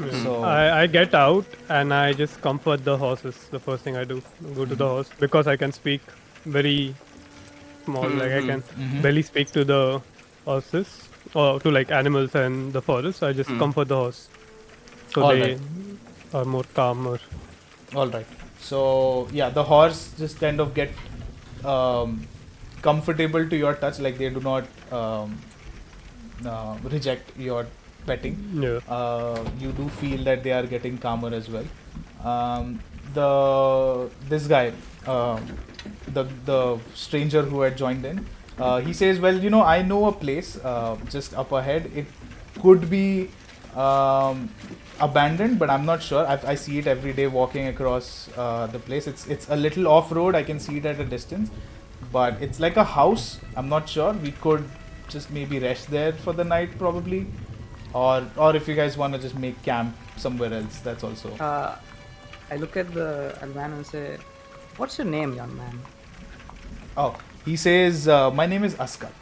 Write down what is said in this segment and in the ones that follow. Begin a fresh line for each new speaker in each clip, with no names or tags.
Yeah.
So
I get out and I just comfort the horses. The first thing I do, go to the horse because I can speak very small. Like I can barely speak to the horses or to like animals and the forest. So I just comfort the horse so
all right,
they are more calmer.
all right. So yeah, the horse just kind of get um, comfortable to your touch, like they do not reject your petting.
Yeah.
You do feel that they are getting calmer as well. The this guy, the stranger who had joined in, he says, "Well, I know a place just up ahead. It could be abandoned, but I'm not sure. I see it every day walking across the place. It's a little off road. I can see it at a distance, but it's like a house. I'm not sure. We could just maybe rest there for the night, probably, or if you guys want to just make camp somewhere else, that's also.
I look at the man and say, "What's your name, young man?"
Oh, he says, "My name is Askat.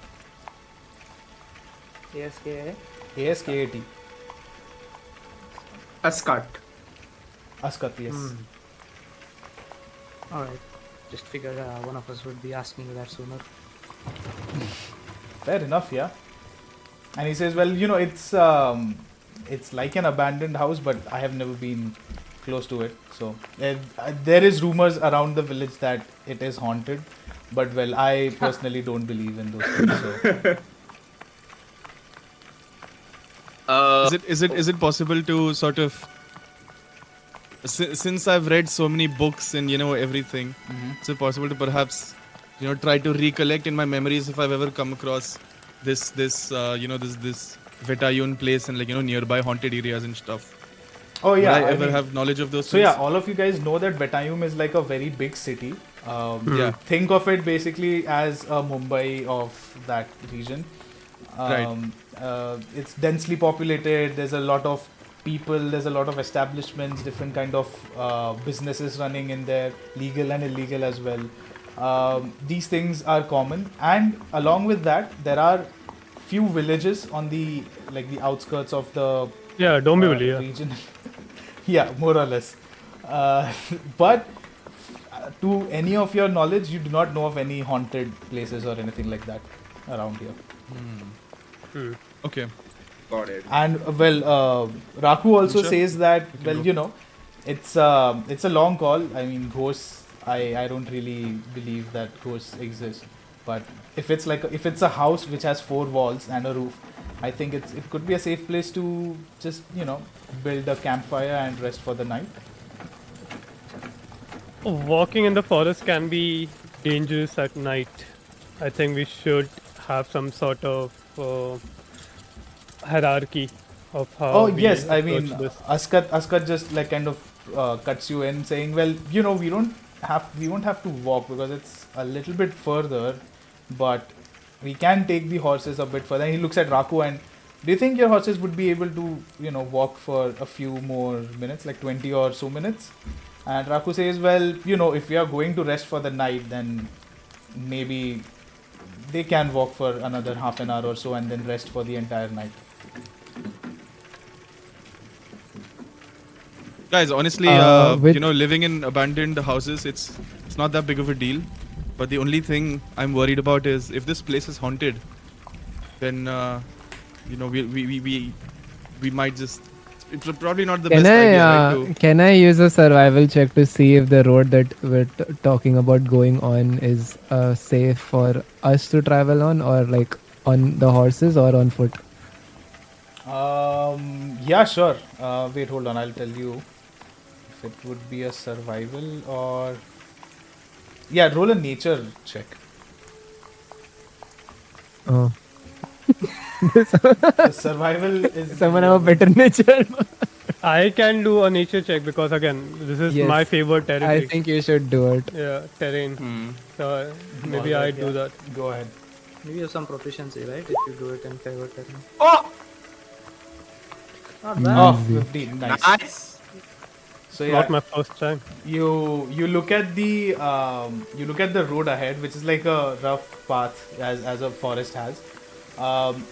ASK.
ASKAT.
Ascot.
Askat, yes."
All right. Just figured one of us would be asking you that sooner.
Fair enough, yeah. And he says, "Well, it's like an abandoned house, but I have never been close to it. So there is rumors around the village that it is haunted, but well, I personally don't believe in those things. So
Is it possible to sort of since I've read so many books and everything, is it possible to perhaps try to recollect in my memories if I've ever come across this Vetayun place and nearby haunted areas and stuff?
oh yeah,
Would I ever have knowledge of those
so
things?
yeah, all of you guys know that Vetayum is like a very big city.
Yeah.
Think of it basically as a Mumbai of that region.
Right.
It's densely populated. There's a lot of people. There's a lot of establishments, different kind of businesses running in there, legal and illegal as well. These things are common, and along with that, there are few villages on the outskirts of the
Yeah, don't be bully. Yeah.
region. Yeah, more or less. But to any of your knowledge, you do not know of any haunted places or anything like that around here.
Okay.
Got it.
And Raku also
Sure.
says that
go.
it's a long call. I mean, ghosts. I don't really believe that ghosts exist. But if it's a house which has 4 walls and a roof, I think it could be a safe place to just build a campfire and rest for the night.
Walking in the forest can be dangerous at night. I think we should have some sort of hierarchy of how.
Oh
we
yes, I mean
approach this.
Askat just like kind of cuts you in, saying, "Well, we won't have to walk because it's a little bit further, but we can take the horses a bit further." And he looks at Raku and, "Do you think your horses would be able to walk for a few more minutes, like 20 or so minutes?" And Raku says, "Well, if we are going to rest for the night, then maybe they can walk for another half an hour or so and then rest for the entire night."
Guys, honestly,
with-
living in abandoned houses, it's not that big of a deal. But the only thing I'm worried about is if this place is haunted, then we might just. It's probably not the
Can
best idea.
I
Right,
can I use a survival check to see if the road that we're talking about going on is safe for us to travel on, or like on the horses or on foot?
Yeah, sure. Wait, hold on. I'll tell you if it would be a survival or. Yeah, roll a nature check.
Oh,
The survival is.
someone have a better nature.
I can do a nature check because again, this is
Yes.
my favorite territory.
I think you should do it.
Yeah, terrain. So maybe
Alright,
I do
yeah.
that.
Go ahead.
Maybe you have some proficiency, right? If you do it in favorite terrain.
Oh,
Not bad.
Oh,
Easy.
15. Nice.
nice.
So
It's
yeah,
not my first time.
you look at the road ahead, which is like a rough path as a forest has.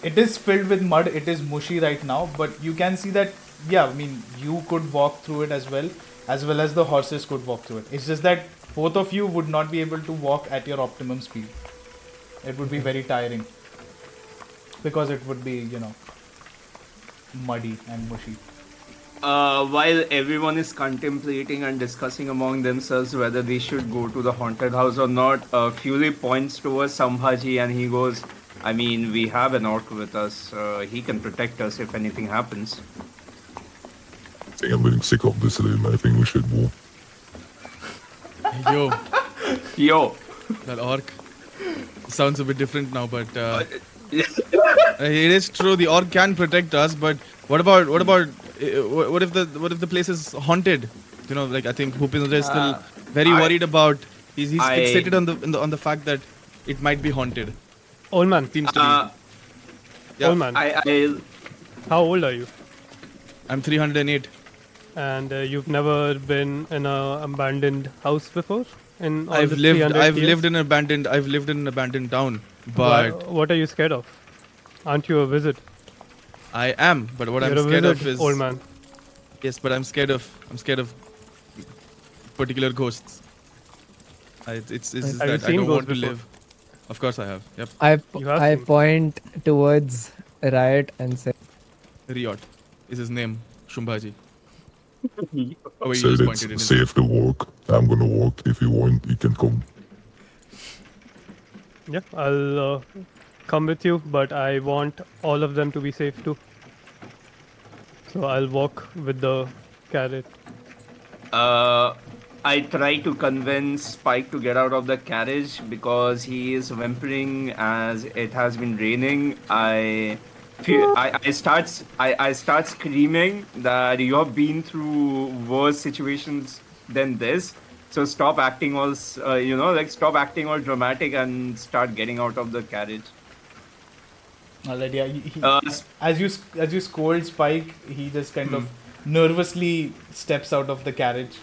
It is filled with mud. It is mushy right now, but you can see that yeah, I mean, you could walk through it as well as the horses could walk through it. It's just that both of you would not be able to walk at your optimum speed. It would be very tiring because it would be, muddy and mushy.
While everyone is contemplating and discussing among themselves whether they should go to the haunted house or not, Fury points towards Sambhaji and he goes, I mean, we have an orc with us. He can protect us if anything happens.
I think I'm getting sick of this Rim. I think we should move.
Yo,
Yo,
that orc sounds a bit different now, but it is true. The orc can protect us, but what if the place is haunted? Like I think Bhupendra is still very worried about. He's fixated on the fact that it might be haunted.
Old man.
Seems to be. Yeah.
Old man. How old are you?
I'm 308.
And you've never been in a abandoned house before? In all
I've
the
lived
300 years?
in an abandoned town, but
What are you scared of? Aren't you a wizard?
I am. But what
You're
I'm
a
scared
wizard,
of is
old man.
yes, but I'm scared of particular ghosts. It's
Have you
that I
seen
don't want
ghosts
to
before?
live. Of course I have. Yep.
You have
I
seen.
point towards Riot and say,
Riot is his name. Shumbhaji. Oh, he
Said
just
it's
pointed it.
safe to walk. I'm gonna walk. If you want, you can come.
Yeah, I'll come with you, but I want all of them to be safe too. So I'll walk with the carrot.
I try to convince Spike to get out of the carriage because he is whimpering as it has been raining. I start screaming that you have been through worse situations than this. So stop acting all, stop acting all dramatic and start getting out of the carriage.
Alright, yeah.
S-
As you scold Spike, he just kind of nervously steps out of the carriage,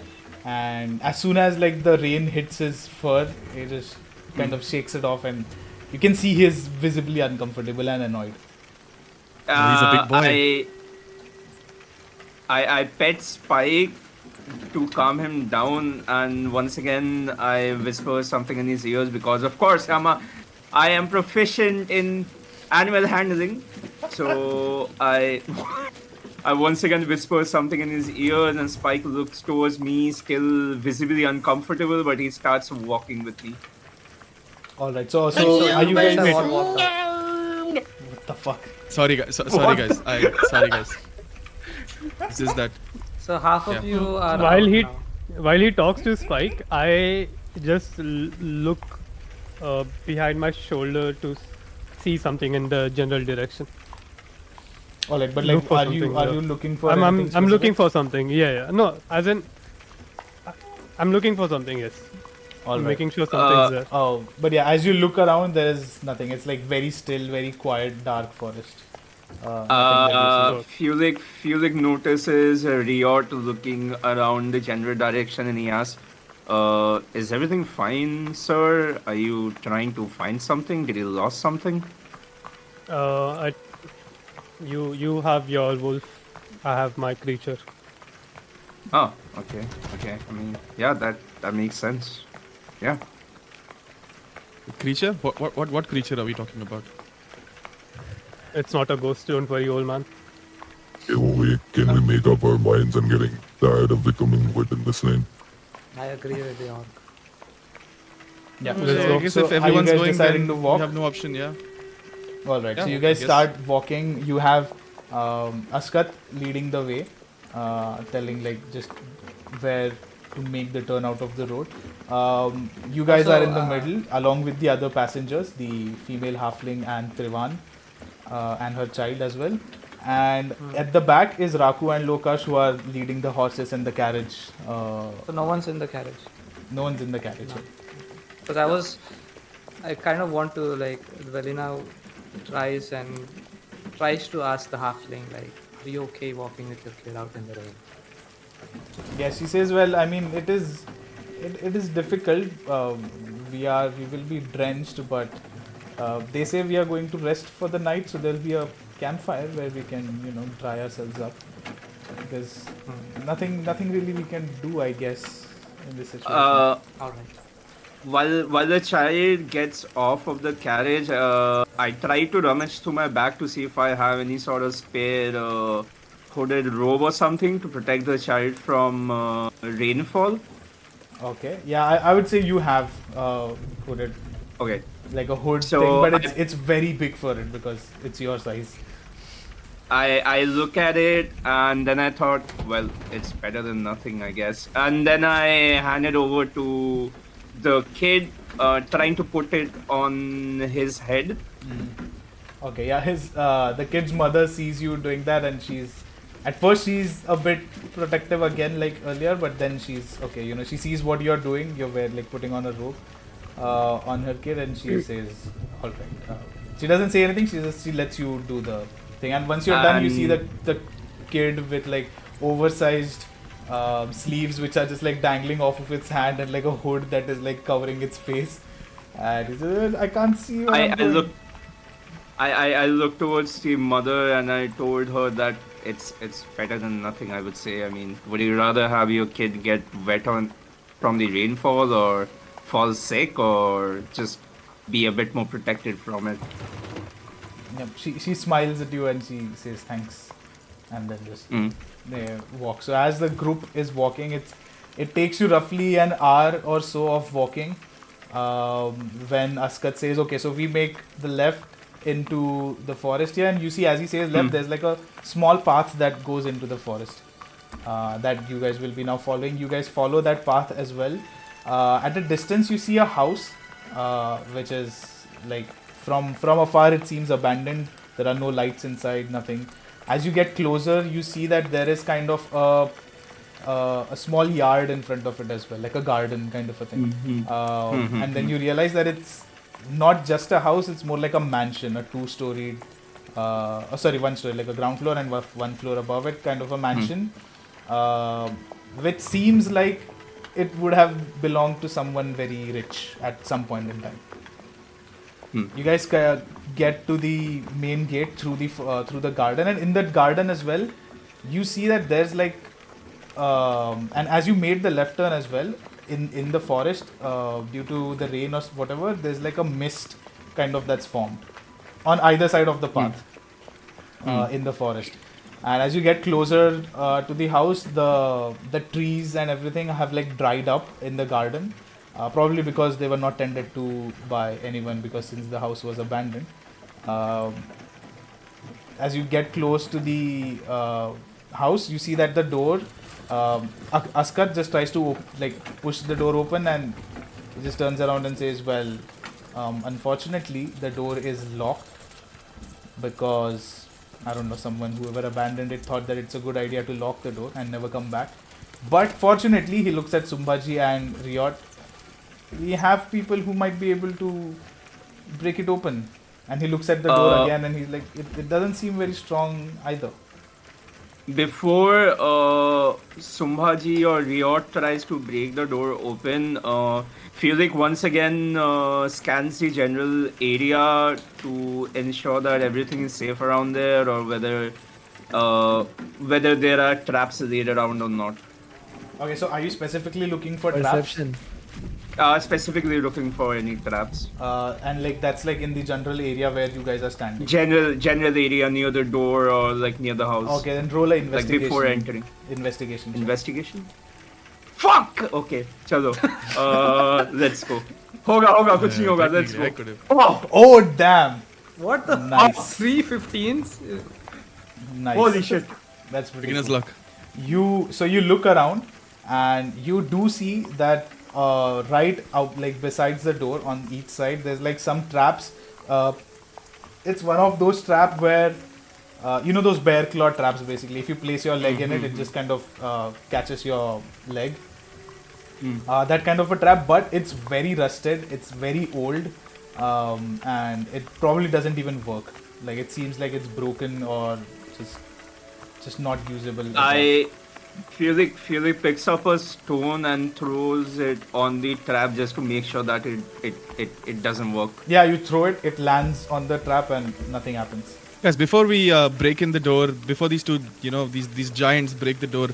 and as soon as like the rain hits his fur, he just kind of shakes it off, and you can see he's visibly uncomfortable and annoyed.
He's a big boy.
I pet Spike to calm him down, and once again I whisper something in his ears because, of course, I am proficient in animal handling. So I once again whisper something in his ears, and Spike looks towards me, still visibly uncomfortable, but he starts walking with me.
Alright, so are you guys?
Guys have all walked out.
What the fuck?
Sorry guys. Sorry guys. Sorry guys. It's just that.
So half of
Yeah.
you are
While
out
he
now.
while he talks to Spike, I just look behind my shoulder to see something in the general direction.
Alright, but
Look
like,
for
are you
something,
looking for?
I'm
anything
looking
specific?
for something. Yeah. No, as in I'm looking for something. Yes.
All right.
Making sure something's there.
Oh, but yeah, as you look around, there is nothing. It's like very still, very quiet, dark forest. Nothing that you see.
Fulik notices Riot looking around the general direction, and he asks, is everything fine, sir? Are you trying to find something? Did you lost something?
You have your wolf. I have my creature.
Oh, okay. I mean, yeah, that makes sense. Yeah.
Creature? What creature are we talking about?
It's not a ghost. Don't worry, old man.
Can we make up our minds? I'm getting tired of becoming wet in this lane.
I agree with the orc.
Yeah.
Let's
So
go.
I guess
So
if
are you
everyone's
guys
going,
deciding
then
to walk?
we have no option. Yeah.
All right. So
Yeah,
you guys
I guess.
start walking. You have Askat leading the way, telling like just where to make the turn out of the road. You guys
Also,
are in the middle, along with the other passengers, the female halfling and Trivan, and her child as well. And at the back is Raku and Lokash, who are leading the horses and the carriage.
So no one's in the carriage.
No one's in the carriage.
No. Because I kind of want to like, Velina tries to ask the halfling like, are you okay walking with your kid out in the rain?
Yeah, she says, well, I mean, it is difficult. We will be drenched, but they say we are going to rest for the night, so there'll be a campfire where we can, dry ourselves up. there's nothing really we can do, I guess, in this situation.
Uh,
All right.
while the child gets off of the carriage, I try to rummage through my bag to see if I have any sort of spare hooded robe or something to protect the child from rainfall.
Okay. Yeah, I would say you have hooded,
Okay.
like a hood
So
thing, but
I-
it's very big for it because it's your size.
I look at it and then I thought, well, it's better than nothing, I guess. And then I hand it over to the kid, trying to put it on his head.
Okay, yeah, the kid's mother sees you doing that, and at first she's a bit protective again, like earlier, but then she's okay. You know, she sees what you're doing. You're like putting on a rope on her kid, and she says, "All right." She doesn't say anything. She lets you do the thing, and once you're done, you see the kid with like oversized sleeves, which are just like dangling off of its hand, and like a hood that is like covering its face. And he says, "I can't see where I'm going."
I looked towards the mother and I told her that it's better than nothing, I would say. I mean, would you rather have your kid get wet from the rainfall or fall sick or just be a bit more protected from it?
Yep, she smiles at you and she says thanks, and then just they walk. So as the group is walking, it takes you roughly an hour or so of walking. When Askat says, "Okay, so we make the left into the forest here," and you see as he says left, there's like a small path that goes into the forest that you guys will be now following. You guys follow that path as well. At a distance, you see a house, which is like from afar it seems abandoned. There are no lights inside, nothing. As you get closer, you see that there is kind of a small yard in front of it as well, like a garden kind of a thing. And then you realize that it's not just a house, it's more like a mansion, a two-storied, one story, like a ground floor and one floor above it, kind of a mansion, which seems like it would have belonged to someone very rich at some point in time. You guys get to the main gate through the garden, and in that garden as well, you see that there's like, and as you made the left turn as well, in the forest, due to the rain or whatever, there's like a mist kind of that's formed on either side of the path in the forest. And as you get closer to the house, the trees and everything have like dried up in the garden, probably because they were not tended to by anyone, because since the house was abandoned. As you get close to the house, you see that the door, Askat just tries to push the door open, and he just turns around and says, "Well, unfortunately, the door is locked because I don't know, whoever abandoned it thought that it's a good idea to lock the door and never come back. But fortunately," he looks at Sumbhaji and Riot, "we have people who might be able to break it open." And he looks at the door again and he's like, it doesn't seem very strong either.
Before Sumbhaji or Riot tries to break the door open, Fulik once again scans the general area to ensure that everything is safe around there, or whether there are traps laid around or not.
Okay, so are you specifically looking for
Perception.
Specifically looking for any traps.
And that's in the general area where you guys are standing.
General area near the door or near the house.
Okay, then roll a investigation.
Like before entering.
Investigation.
Investigation? Fuck! Okay, chalo. Let's go. Hoga, kuch nahi hoga, let's
I
go.
could have.
Oh, damn!
What the
Nice.
3 15s?
Nice.
Holy shit.
That's pretty
Beginner's
cool.
luck.
So you look around and you do see that right out, besides the door on each side, there's some traps. It's one of those traps where those bear claw traps, basically. If you place your leg in it, it just kind of catches your leg. That kind of a trap, but it's very rusted, it's very old, and it probably doesn't even work. It seems like it's broken or just not usable.
Fulik picks up a stone and throws it on the trap just to make sure that it doesn't work.
Yeah, you throw it, it lands on the trap and nothing happens.
Guys, before we break in the door, before these two, these giants break the door,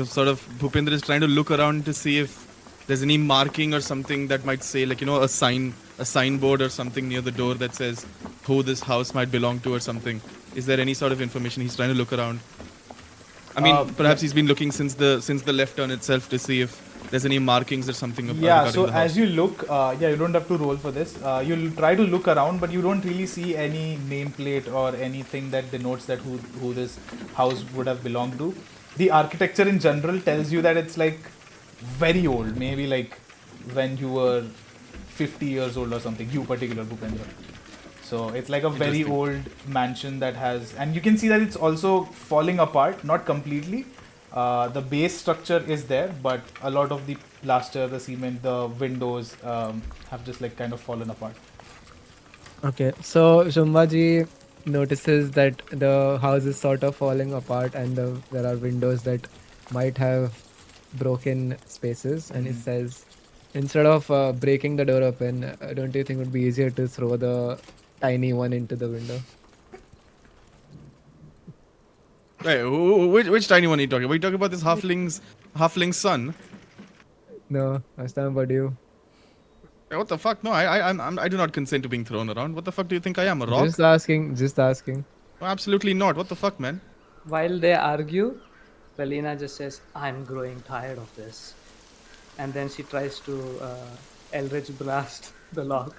sort of Bhupendra is trying to look around to see if there's any marking or something that might say, like, a signboard or something near the door that says who this house might belong to or something. Is there any sort of information? He's trying to look around. I mean, perhaps he's been looking since the left turn itself to see if there's any markings or something.
Yeah, so as you look, you don't have to roll for this. You'll try to look around, but you don't really see any nameplate or anything that denotes that who this house would have belonged to. The architecture in general tells you that it's like very old, maybe like when you were 50 years old or something, you particular Bhupendra. So it's like a very old mansion that has, and you can see that it's also falling apart, not completely. The base structure is there, but a lot of the plaster, the cement, the windows have just like kind of fallen apart.
Okay, so Shumbaji notices that the house is sort of falling apart and there are windows that might have broken spaces, and he says, instead of breaking the door open, don't you think it would be easier to throw the tiny one into the window?
Right, which tiny one are you talking about? Are you talking about this halfling's son?
No, I was talking about you.
Hey, what the fuck? No, I do not consent to being thrown around. What the fuck do you think I am, a rock?
Just asking.
Oh, absolutely not. What the fuck, man?
While they argue, Velina just says, "I'm growing tired of this," and then she tries to Eldritch blast the lock.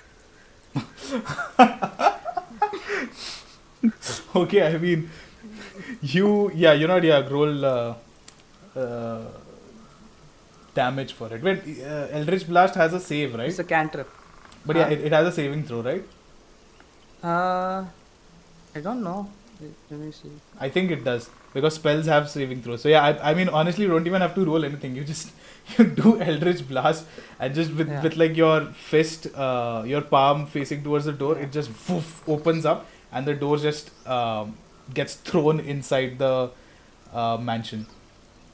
Okay, I mean, roll damage for it. Wait, Eldritch Blast has a save, right?
It's a cantrip.
But yeah, it has a saving throw, right?
I don't know. Let me see.
I think it does, because spells have saving throws. So yeah, I mean, honestly, you don't even have to roll anything. You just you do Eldritch Blast, and just with like your fist, your palm facing towards the door, it just opens up, and the door just gets thrown inside the mansion.